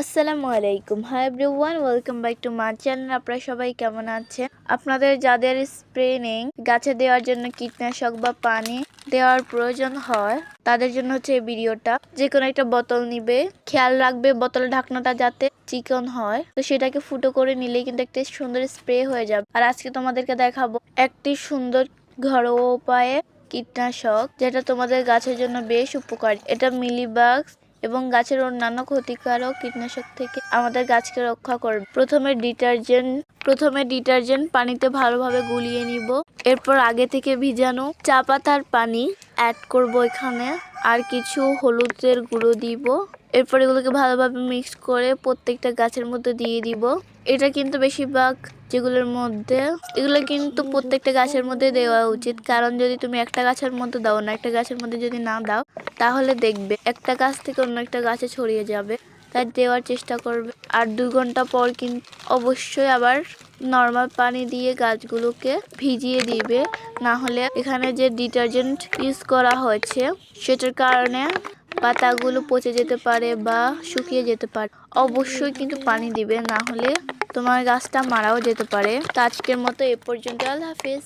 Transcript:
আসসালামু আলাইকুম। Hi everyone, welcome back to my channel. আপনারা সবাই কেমন আছেন? আপনাদের যাদের স্প্রে নেই, গাছে দেওয়ার জন্য কীটনাশক বা পানি দেওয়ার প্রয়োজন হয়, তাদের জন্য হচ্ছে এই ভিডিওটা। যে কোনো একটা বোতল নিবে, খেয়াল রাখবে বোতলের ঢাকনাটা যাতে চিকন হয়, তো সেটাকে ফুটো করে নিলেই কিন্তু একটা সুন্দর স্প্রে হয়ে যাবে। আর আজকে তোমাদেরকে দেখাবো একটি সুন্দর ঘরোয়া উপায়ে কীটনাশক, যেটা তোমাদের গাছের জন্য বেশ উপকারী। এটা মিলিবাগস এবং গাছের অন্যান্য ক্ষতিকারক কীটনাশক থেকে আমাদের গাছকে রক্ষা করবে। প্রথমে ডিটারজেন্ট পানিতে ভালোভাবে গুলিয়ে নিব। এরপর আগে থেকে ভিজানো চা পাতার পানি অ্যাড করব এখানে, আর কিছু হলুদের গুঁড়ো দিব। এরপর এগুলোকে ভালোভাবে মিক্স করে প্রত্যেকটা গাছের মধ্যে দিয়ে দিব। এটা কিন্তু বেশিরভাগ এগুলো কিন্তু প্রত্যেকটা গাছের মধ্যে দেওয়া উচিত, কারণ যদি তুমি একটা গাছের মধ্যে দাও না, একটা গাছের মধ্যে যদি না দাও, তাহলে দেখবে একটা গাছ থেকে অন্য একটা গাছে ছড়িয়ে যাবে। তাই দেওয়ার চেষ্টা করবে। আর 2 ঘন্টা পর কিন্তু অবশ্যই আবার নর্মাল পানি দিয়ে গাছগুলোকে ভিজিয়ে দিবে, না হলে এখানে যে ডিটারজেন্ট ইউজ করা হয়েছে সেটার কারণে পাতাগুলো পচে যেতে পারে বা শুকিয়ে যেতে পারে। অবশ্যই কিন্তু পানি দিবে, না হলে তোমার গাছটা মারাও যেতে পারে। তো আজকের মতো এ পর্যন্ত। আল্লাহ হাফেজ।